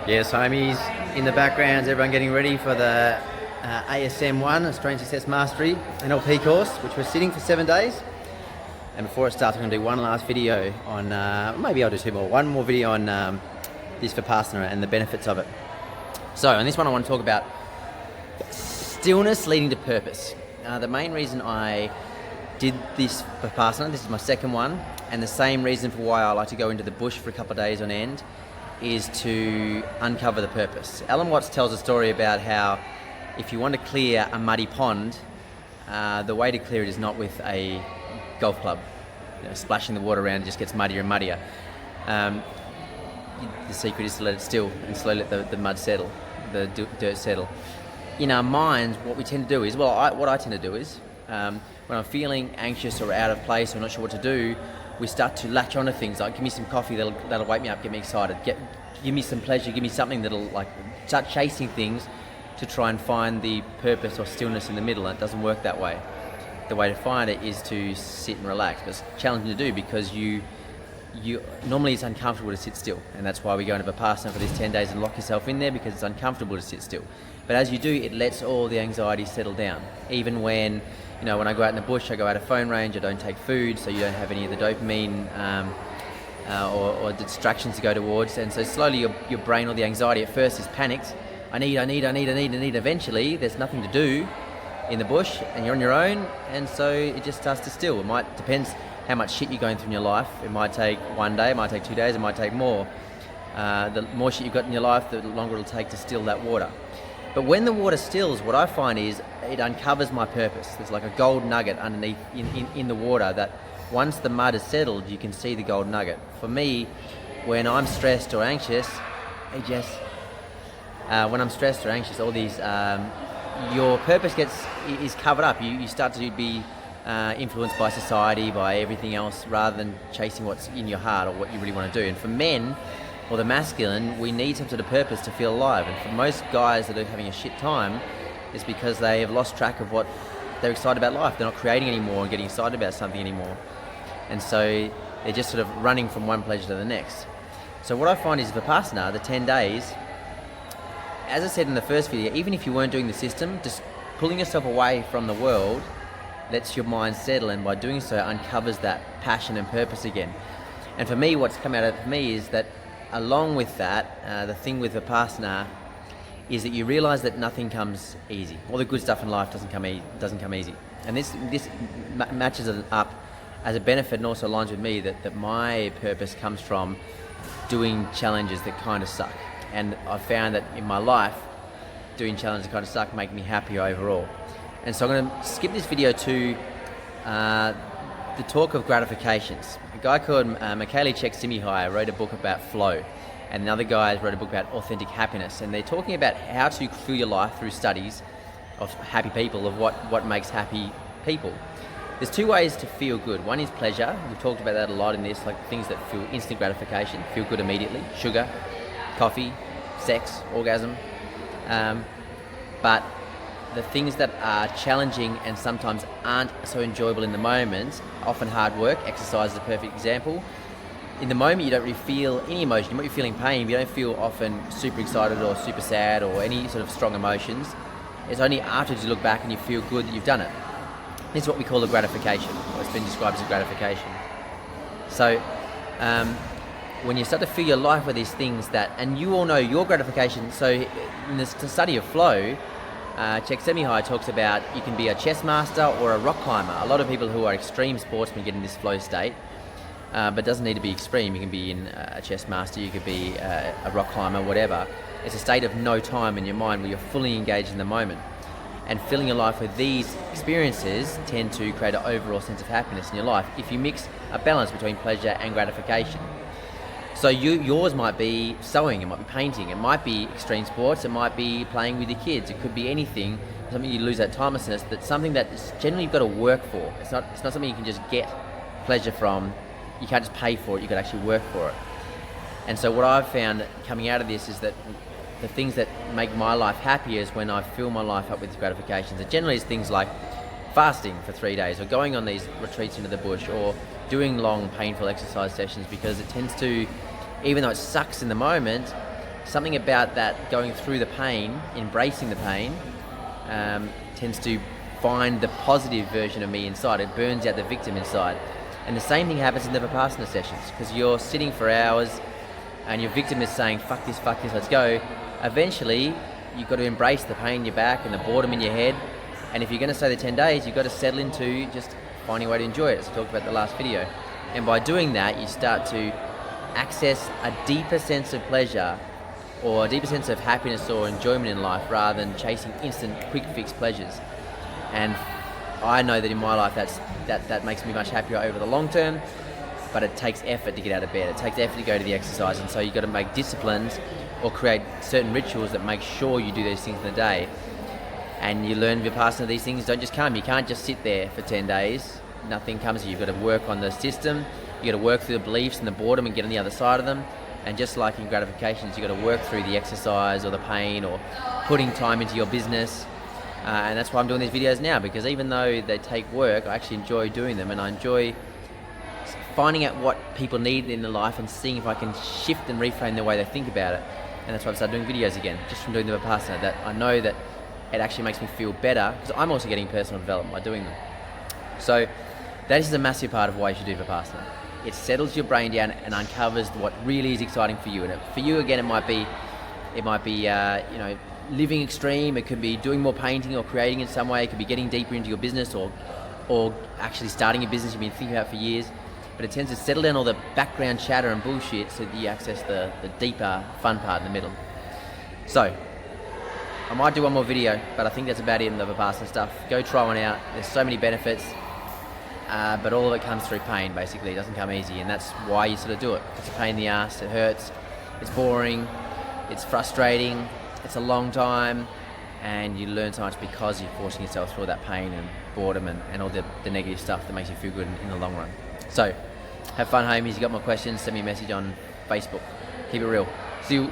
Yes, homies, in the background, everyone getting ready for the ASM1, Australian Success Mastery NLP course, which we're sitting for 7 days. And before it starts, I'm going to do one last video on, maybe I'll do two more, one more video on this Vipassana and the benefits of it. So, in this one I want to talk about stillness leading to purpose. The main reason I did this Vipassana, this is my second one, and the same reason for why I like to go into the bush for a couple of days on end, is to uncover the purpose. Alan Watts tells a story about how if you want to clear a muddy pond, the way to clear it is not with a golf club. Splashing the water around just gets muddier and muddier. The secret is to let it still and slowly let the mud settle, the dirt settle. In our minds, what we tend to do is, what I tend to do is, when I'm feeling anxious or out of place or not sure what to do, we start to latch onto things like, give me some coffee, that'll wake me up, get me excited, give me some pleasure, give me something that'll start chasing things to try and find the purpose or stillness in the middle, and it doesn't work that way. The way to find it is to sit and relax, but it's challenging to do because you normally it's uncomfortable to sit still, and that's why we go into Vipassana for these 10 days and lock yourself in there, because it's uncomfortable to sit still. But as you do, it lets all the anxiety settle down. Even when I go out in the bush, I go out of phone range, I don't take food, so you don't have any of the dopamine or distractions to go towards. And so slowly your brain, or the anxiety at first is panicked. I need. Eventually, there's nothing to do in the bush and you're on your own, and so it just starts to still. Depends how much shit you're going through in your life. It might take 1 day, it might take 2 days, it might take more. The more shit you've got in your life, the longer it'll take to still that water. But when the water stills, what I find is it uncovers my purpose. There's like a gold nugget underneath in the water that once the mud is settled, you can see the gold nugget. For me, when I'm stressed or anxious, all these, your purpose is covered up. You start to be influenced by society, by everything else, rather than chasing what's in your heart or what you really want to do. And for men, or the masculine, we need some sort of purpose to feel alive. And for most guys that are having a shit time, it's because they have lost track of what they're excited about life. They're not creating anymore and getting excited about something anymore. And so they're just sort of running from one pleasure to the next. So what I find is Vipassana, the 10 days, as I said in the first video, even if you weren't doing the system, just pulling yourself away from the world lets your mind settle, and by doing so uncovers that passion and purpose again. And for me, what's come out of me is that along with that, the thing with Vipassana is that you realize that nothing comes easy. All the good stuff in life doesn't come easy. And this matches it up as a benefit, and also aligns with me that my purpose comes from doing challenges that kind of suck. And I've found that in my life, doing challenges that kind of suck make me happier overall. And so I'm going to skip this video to the talk of gratifications. A guy called Mihaly Csikszentmihalyi wrote a book about flow, and another guy wrote a book about authentic happiness, and they're talking about how to fill your life through studies of happy people, of what makes happy people. There's two ways to feel good. One is pleasure. We've talked about that a lot in this, like things that feel instant gratification, feel good immediately, sugar, coffee, sex, orgasm. But the things that are challenging and sometimes aren't so enjoyable in the moment, often hard work. Exercise is a perfect example. In the moment, you don't really feel any emotion. You might be feeling pain, but you don't feel often super excited or super sad or any sort of strong emotions. It's only afterwards you look back and you feel good that you've done it. This is what we call a gratification, or it's been described as a gratification. So when you start to fill your life with these things and you all know your gratification. So in the study of flow, Csikszentmihalyi talks about you can be a chess master or a rock climber. A lot of people who are extreme sportsmen get in this flow state, but it doesn't need to be extreme. You can be in a chess master, you could be a rock climber, whatever. It's a state of no time in your mind where you're fully engaged in the moment. And filling your life with these experiences tend to create an overall sense of happiness in your life if you mix a balance between pleasure and gratification. So yours might be sewing, it might be painting, it might be extreme sports, it might be playing with your kids, it could be anything, something you lose that timelessness, that's something that generally you've got to work for. It's not something you can just get pleasure from. You can't just pay for it, you could actually work for it. And so what I've found coming out of this is that the things that make my life happy is when I fill my life up with gratifications. And generally it's things like fasting for 3 days, or going on these retreats into the bush, or doing long painful exercise sessions, because it tends to, even though it sucks in the moment, something about that going through the pain, embracing the pain, tends to find the positive version of me inside. It burns out the victim inside. And the same thing happens in the Vipassana sessions, because you're sitting for hours and your victim is saying, fuck this, let's go. Eventually, you've got to embrace the pain in your back and the boredom in your head. And if you're going to stay the 10 days, you've got to settle into just finding a way to enjoy it, as I talked about in the last video. And by doing that, you start to access a deeper sense of pleasure, or a deeper sense of happiness or enjoyment in life, rather than chasing instant, quick fix pleasures. And I know that in my life that makes me much happier over the long term, but it takes effort to get out of bed. It takes effort to go to the exercise, and so you've got to make disciplines or create certain rituals that make sure you do those things in the day. And you learn Vipassana, these things don't just come. You can't just sit there for 10 days. Nothing comes to you. You've got to work on the system. You've got to work through the beliefs and the boredom and get on the other side of them. And just like in gratifications, you've got to work through the exercise or the pain or putting time into your business. And that's why I'm doing these videos now, because even though they take work, I actually enjoy doing them, and I enjoy finding out what people need in their life and seeing if I can shift and reframe the way they think about it. And that's why I've started doing videos again, just from doing the Vipassana, that I know that it actually makes me feel better, because I'm also getting personal development by doing them. So that is a massive part of why you should do Vipassana. It settles your brain down and uncovers what really is exciting for you. And for you, again, it might be living extreme. It could be doing more painting or creating in some way. It could be getting deeper into your business, or actually starting a business you've been thinking about for years. But it tends to settle down all the background chatter and bullshit so that you access the deeper, fun part in the middle. So I might do one more video, but I think that's about it in the Vipassana stuff. Go try one out. There's so many benefits, but all of it comes through pain, basically. It doesn't come easy, and that's why you sort of do it. It's a pain in the ass, it hurts, it's boring, it's frustrating, it's a long time, and you learn so much because you're forcing yourself through that pain and boredom and all the negative stuff that makes you feel good in the long run. So, have fun, homies. You got more questions, send me a message on Facebook. Keep it real. See you.